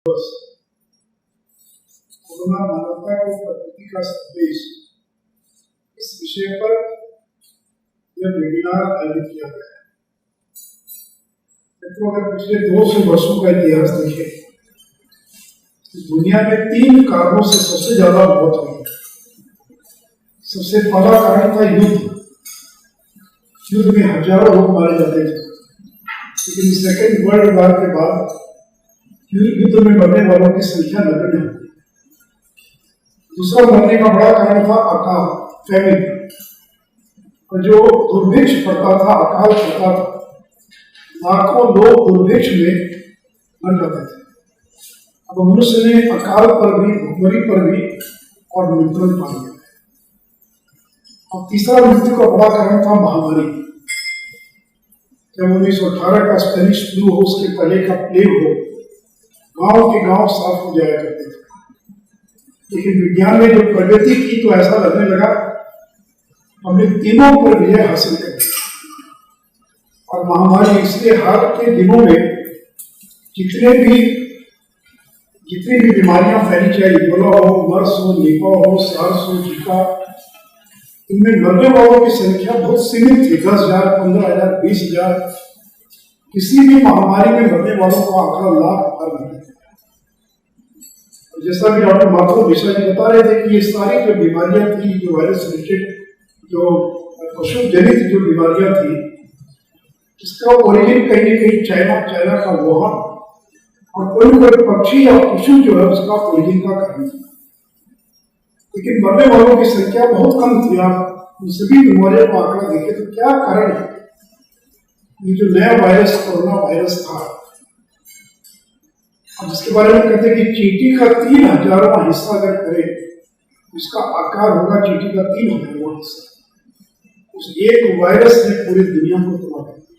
Corona मानवता को प्रकृति का संदेश इस विषय पर यह वेबिनार आयोजित किया गया है। मित्रों, अगर पिछले 200 वर्षों का इतिहास देखें तो दुनिया में 3 कारणों से सबसे ज्यादा मौत हुई है। सबसे पहला कारण था युद्ध। युद्ध में हजारों लोग मारे जाते थे, लेकिन सेकेंड वर्ल्ड वॉर के बाद युद्ध में मरने वालों की संख्या नगण्य हुई। दूसरा मरने का बड़ा कारण था अकाल, फैमिन, और जो दुर्भिक्ष पड़ता था, अकाल पड़ता था, लाखों लोग दुर्भिक्ष में मर जाते थे। अब मनुष्य ने अकाल पर भी, भुखमरी पर भी और नियंत्रण पा लिया। और तीसरा मृत्यु का बड़ा कारण था महामारी। जब 1918 का स्पेनिश फ्लू हो, उसके पहले का प्लेग हो, गांव के गांव साफ हो जाया करते थे। लेकिन विज्ञान ने जो प्रगति की तो ऐसा लगने लगा हमने तीनों पर विजय हासिल कर ली। और महामारी इसलिए हाल के दिनों में जितनी भी बीमारियां फैली, चाहे इबोला हो, मर्स हो, निपा हो, सार्स हो, जीका, इनमें मरने वालों की संख्या बहुत सीमित थी। 10,000, 15,000, 20,000। किसी भी महामारी में मरने वालों का आंकड़ा लाख पार नहीं। जैसा कि डॉक्टर माथुर मिश्रा जी बता रहे थे कि ये सारी जो बीमारियां थी, जो वायरस रिलेटेड, जो पशु जनित जो बीमारियां थी, इसका ओरिजिन कहीं न कहीं चाइना का वुहान, और कोई पक्षी या पशु जो है उसका ओरिजिन का कारण था। लेकिन मरने वालों की संख्या बहुत कम थी। आप उन सभी बीमारियों का आंकड़ा देखें तो क्या कारण है? ये जो नया वायरस, कोरोना वायरस था, जिसके बारे में कहते हैं कि चींटी का 3,000वां हिस्सा अगर करे, उसका आकार होगा चींटी का 3,000वां हिस्सा। उस एक वायरस ने पूरी दुनिया को तबाह कर दिया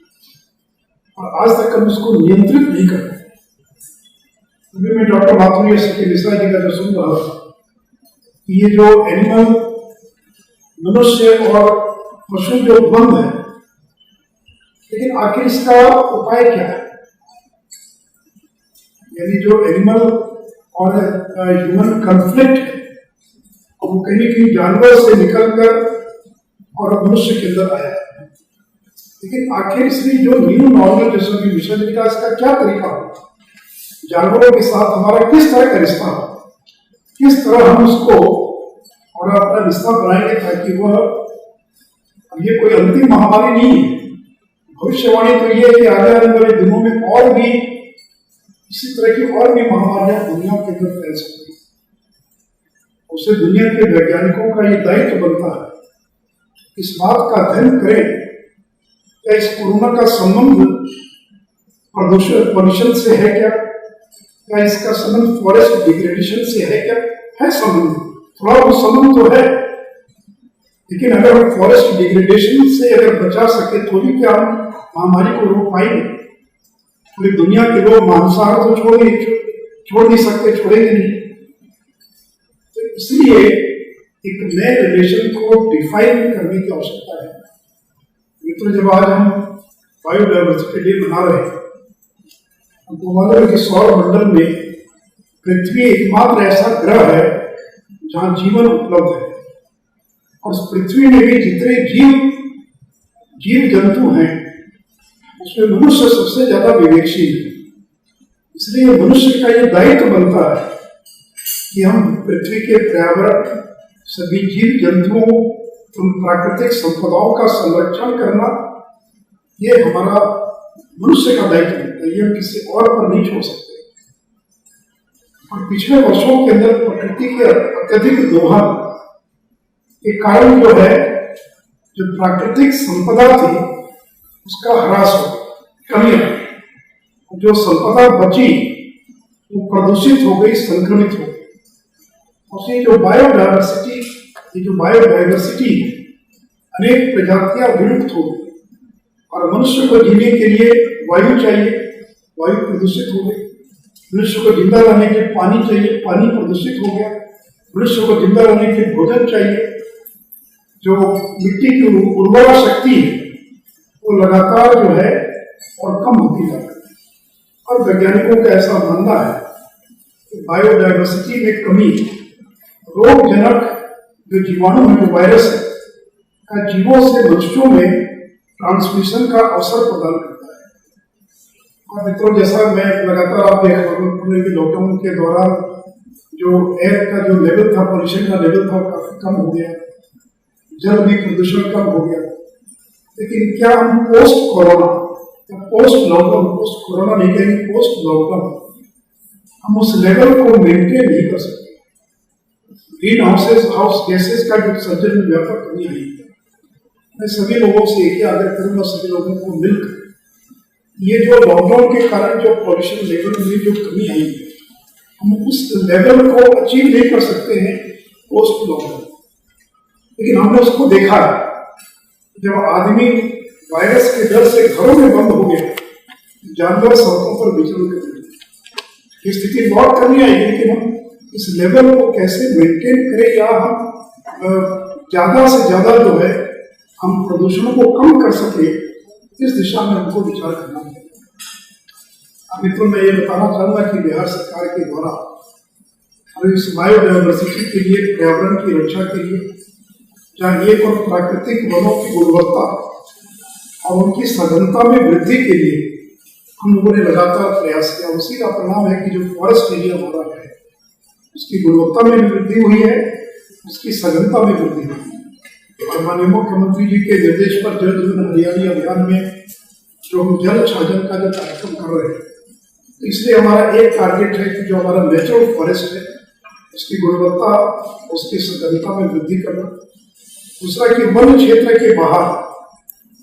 और आज तक हम उसको नियंत्रित नहीं कर पाए। अभी मैं डॉक्टर माथुर मिश्रा जी का जो सुन रहा था, ये जो एनिमल, मनुष्य और पशु जो द्वंद है, लेकिन आखिर इसका उपाय क्या है? यानी जो एनिमल और ह्यूमन कॉन्फ्लिक्ट है, वो कहीं न कहीं जानवर से निकलकर और मनुष्य के अंदर आया है। लेकिन आखिर इसमें जो न्यू नॉर्मल, जैसा कि मिशन जी का, इसका क्या तरीका होगा? जानवरों के साथ हमारा किस तरह का रिश्ता हो, किस तरह हम उसको और अपना रिश्ता बनाएंगे ताकि वह, ये कोई अंतिम महामारी नहीं है। भविष्यवाणी तो ये है कि आगे आने वाले दिनों में और भी इसी तरह की और भी महामारियां दुनिया के अंदर फैल सकती है। उससे दुनिया के वैज्ञानिकों का ये दायित्व बनता है इस बात का अध्ययन करें क्या इस कोरोना का संबंध प्रदूषण से है क्या इसका संबंध फॉरेस्ट डिग्रेडेशन से है क्या? है संबंध, थोड़ा बहुत संबंध तो है। लेकिन अगर हम फॉरेस्ट डिग्रेडेशन से अगर बचा सके तो भी क्या हम महामारी को रोक पाएंगे? पूरी दुनिया के लोग मांसाहार तो छोड़ नहीं सकते, छोड़ेंगे नहीं। तो इसलिए एक नए रिलेशन को डिफाइन करने की आवश्यकता है। मित्रों, जब आज हम बायोडायवर्सिटी डे मना रहे हैं, तो मालूम है कि सौर मंडल में पृथ्वी एकमात्र ऐसा ग्रह है जहां जीवन उपलब्ध है। और उस पृथ्वी में भी जितने जीव जंतु हैं, उसमें मनुष्य सबसे ज्यादा विवेकशील है। इसलिए मनुष्य का यह दायित्व बनता है कि हम पृथ्वी के पर्यावरण, सभी जीव जंतुओं, प्राकृतिक संपदाओं का संरक्षण करना, ये हमारा मनुष्य का दायित्व बनता है। ये हम किसी और पर नहीं छोड़ सकते। और पिछले वर्षों के अंदर प्रकृति के अत्यधिक दोहन के कारण जो है, जो प्राकृतिक संपदा थी उसका ह्रास हो, कमी है। जो संपदा बची वो प्रदूषित हो गई, संक्रमित हो गई। और ये जो बायोडायवर्सिटी है, अनेक प्रजातियां विलुप्त हो गई। और मनुष्य को जीने के लिए वायु चाहिए, वायु प्रदूषित हो गई। मनुष्य को जिंदा रहने के लिए पानी चाहिए, पानी प्रदूषित हो गया। मनुष्य को जिंदा रहने के लिए भोजन चाहिए। जो मिट्टी की उर्वरा शक्ति है वो लगातार जो है और कम होती जा रही है। और वैज्ञानिकों का ऐसा मानना है बायोडायवर्सिटी में कमी रोगजनक जो जीवाणु है, जो वायरस है, का जीवों से मनुष्यों में ट्रांसमिशन का अवसर प्रदान करता है। और मित्रों, जैसा मैं लगातार आप देख रहे हैं कि लॉकडाउन के दौरान जो एयर का जो लेवल था, पॉल्यूशन का लेवल था, काफी कम हो गया, जल भी प्रदूषण कम हो गया। लेकिन क्या हम पोस्ट कोरोना या पोस्ट लॉकडाउन, पोस्ट कोरोना नहीं कहेंगे, पोस्ट लॉकडाउन, हम उस लेवल को मेंटेन नहीं कर सकते? ग्रीन हाउस गैसेस का जो उत्सर्जन में व्यापक कमी आई है। मैं सभी लोगों से एक ही आग्रह करूंगा, सभी लोगों को मिलकर ये जो लॉकडाउन के कारण जो पॉल्यूशन लेवल में जो कमी आई है, हम उस लेवल को अचीव नहीं कर सकते हैं पोस्ट लॉकडाउन। लेकिन हमने उसको देखा, जब आदमी वायरस के डर से घरों में बंद हो गया, जानवर सड़कों पर विचरण कर रहे, स्थिति लौट करनी आएगी। लेकिन हम इस लेवल को कैसे मेंटेन करें, या हम ज्यादा से ज्यादा जो है हम प्रदूषण को कम कर सके, इस दिशा में हमको विचार करना है। मित्रों, मैं ये बताना चाहूंगा कि बिहार सरकार के द्वारा इस बायोडायवर्सिटी के लिए, पर्यावरण की रक्षा के लिए, जहाँ एक और प्राकृतिक वनों की गुणवत्ता और उनकी सघनता में वृद्धि के लिए हम लोगों ने लगातार प्रयास किया। उसी का परिणाम है कि जो फॉरेस्ट एरिया हमारा है, उसकी गुणवत्ता में भी वृद्धि हुई है, उसकी सघनता में वृद्धि हुई है। और माननीय मुख्यमंत्री जी के निर्देश पर जल जीवन हरियाली अभियान में जो हम जल छाजन का जो कार्यक्रम कर रहे हैं, तो इसलिए हमारा एक टारगेट है कि जो हमारा नेचुरल फॉरेस्ट है, उसकी गुणवत्ता, उसकी सघनता में वृद्धि करना। दूसरा कि वन क्षेत्र के बाहर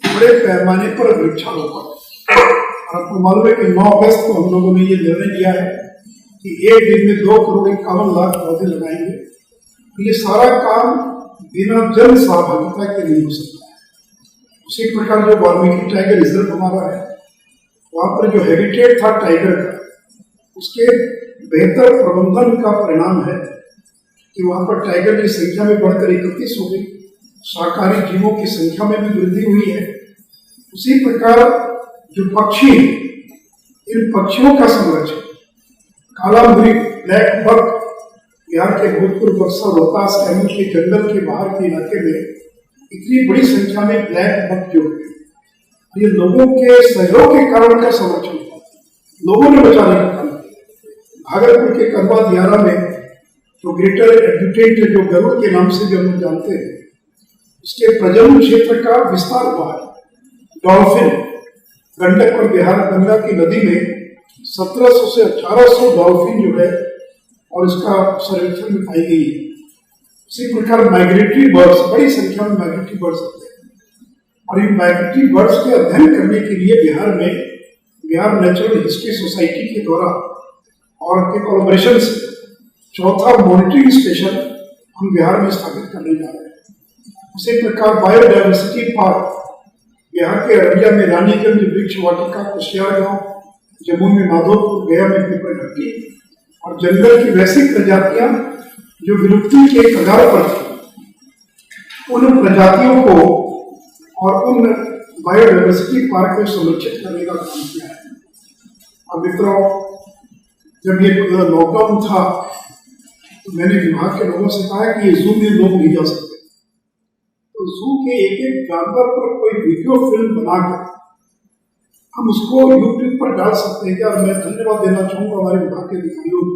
बड़े पैमाने पर वृक्षारोपण। आपको मालूम है कि 9 अगस्त को हम लोगों ने ये निर्णय लिया है कि एक दिन में 2,51,00,000 पौधे लगाएंगे। तो ये सारा काम बिना जन सहभागिता के नहीं हो सकता है। उसी प्रकार जो वाल्मीकि टाइगर रिजर्व हमारा है, वहां पर जो हैबिटेट था टाइगर का, उसके बेहतर प्रबंधन का परिणाम है कि वहां पर टाइगर की संख्या में बढ़कर 31 हो गई, शाकाहारी जीवों की संख्या में भी वृद्धि हुई है। उसी प्रकार जो पक्षी, इन पक्षियों का संरक्षण, काला मृग, ब्लैक बक, बिहार के भूतपूर्व बक्सर, रोहतास, कैमूर के जंगल के बाहर के इलाके में इतनी बड़ी संख्या में ब्लैक बक जो है, ये लोगों के सहयोग के कारण का संरक्षण हुआ, लोगों ने बचाने का काम किया। भागलपुर के करवा दियारा में जो ग्रेटर एडजुटेंट जो गरुड़ के नाम से भी हम लोग जानते हैं, उसके प्रजनन क्षेत्र का विस्तार हुआ है। डॉल्फिन, गंडक और बिहार गंगा की नदी में 1700 से 1800 डॉल्फिन जो है और इसका सर्वेक्षण में पाई गई है। इसी प्रकार माइग्रेटरी बर्ड्स, बड़ी संख्या में माइग्रेटरी बर्ड्स आते हैं, और इन माइग्रेटरी बर्ड्स के अध्ययन करने के लिए बिहार में बिहार नेचुरल हिस्ट्री सोसाइटी के द्वारा और के कोलैबोरेशन से 4था मॉनिटरिंग स्टेशन हम बिहार में स्थापित करने जा रहे हैं। उसी प्रकार बायोडायवर्सिटी पार्क बिहार के अररिया में रानीगंज वृक्ष वाटिका, कुशियार गांव, जम्मू में माधोपुर, गया में पीपल घट्टी, और जंगल की वैसी प्रजातियां जो विलुप्ति के कगार पर थी, उन प्रजातियों को और उन बायोडायवर्सिटी पार्क को संरक्षित करने का काम किया है। और मित्रों, जब ये लॉकडाउन था तो मैंने विभाग के लोगों से कहा कि ये जू में लोग नहीं जा सकते, तो जू के एक एक जानवर पर कोई वीडियो फिल्म बनाकर हम उसको यूट्यूब पर डाल सकते हैं। और मैं धन्यवाद देना चाहूंगा हमारे विभाग के अधिकारियों को।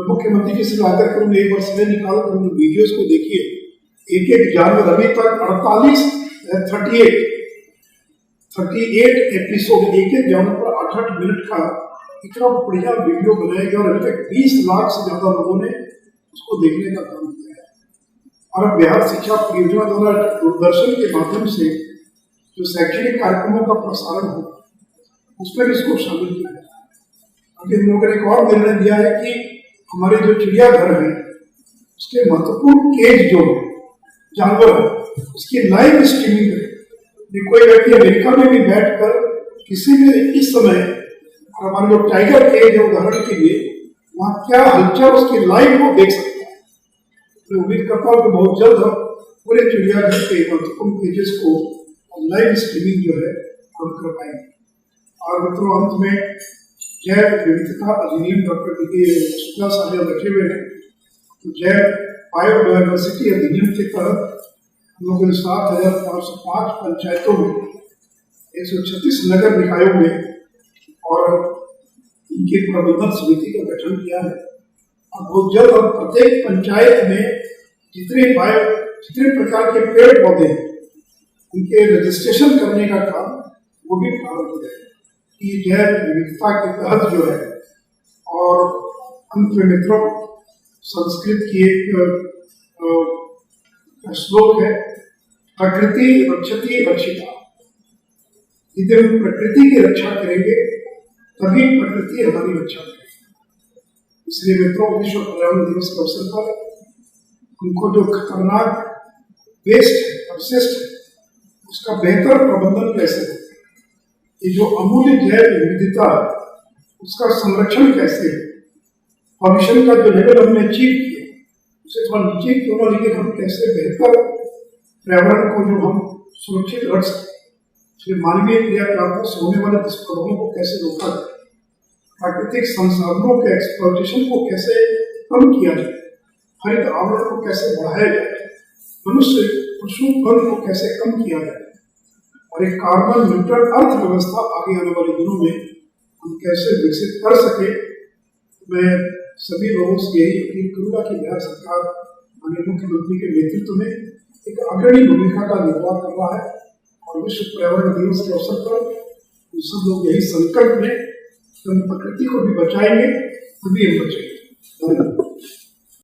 मुख्यमंत्री जी से आग्रह करूंगा, एक बार समय निकाल कर उन वीडियोज को देखिए। एक एक जानवर अभी तक 38 एपिसोड, एक एक जानवर पर 8-8 मिनट का इतना बढ़िया वीडियो बनाया गया, और अभी तक 20 लाख से ज्यादा लोगों ने उसको देखने का काम किया है। और अब बिहार शिक्षा परियोजना द्वारा दूरदर्शन के माध्यम से जो शैक्षणिक कार्यक्रमों का प्रसारण हो, उसमें भी इसको शामिल किया है। अभी हम लोगों ने एक और निर्णय दिया है कि हमारे जो चिड़ियाघर है, उसके महत्वपूर्ण केज जो जानवर है, उसकी लाइव स्ट्रीमिंग करें। कोई व्यक्ति अमेरिका में भी बैठकर किसी भी इस समय, हमारे जो टाइगर केज है उदाहरण के लिए, वहाँ क्या हलचल उसकी लाइव को देख सकता है। मैं उम्मीद करता हूँ कि बहुत जल्द हम पूरे चिड़ियाघर के महत्वपूर्ण केजेस को लाइव स्ट्रीमिंग जो है हम कर पाएंगे। और मित्रों, अंत में जैव विविधता अधिनियम डॉक्टर डी शुक्ला साहब रखे हुए हैं। तो जैव बायोडायवर्सिटी अधिनियम के तहत हम लोगों ने 7,505 पंचायतों में 136 नगर निकायों में और इनकी प्रबंधन समिति का गठन किया है। अब वो जब प्रत्येक पंचायत में जितने प्रकार के पेड़ पौधे हैं उनके रजिस्ट्रेशन करने का काम वो भी प्रारंभ हो गया कि जैव विविधता के तहत जो है। और अंत में मित्रों, संस्कृत की एक श्लोक है, प्रकृति रक्षति रक्षिता। यदि हम प्रकृति की रक्षा करेंगे तभी प्रकृति हमारी रक्षा करेगी। इसलिए मित्रों, विश्व पर्यावरण दिवस के अवसर पर उनको जो खतरनाक वेस्ट अवशिष्ट है उसका बेहतर प्रबंधन कैसे हो, ये जो अमूल्य जैव विविधता उसका संरक्षण कैसे है, पॉल्यूशन का जो लेवल हमने अचीव किया उसे थोड़ा नीचे क्यों ना, लेकिन हम कैसे बेहतर पर्यावरण को जो हम सुरक्षित रख सकते, फिर मानवीय क्रियाकलापों से होने वाले दुष्प्रभावों को कैसे रोका जाए, प्राकृतिक संसाधनों के एक्सप्लॉयटेशन को कैसे कम किया जाए, हरित आवरण को कैसे बढ़ाया जाए, मनुष्य पशु वन को कैसे कम किया जाए और एक कार्बन न्यूट्रल अर्थव्यवस्था आगे आने वाले दिनों में हम कैसे विकसित कर सके। मैं सभी लोगों से यही अपील करूंगा कि बिहार सरकार माननीय मुख्यमंत्री के नेतृत्व में एक अग्रणी भूमिका का निर्वाह कर रहा है और विश्व पर्यावरण दिवस के अवसर पर हम सब लोग यही संकल्प लें कि हम प्रकृति को भी बचाएंगे, तभी हम बचेंगे। धन्यवाद।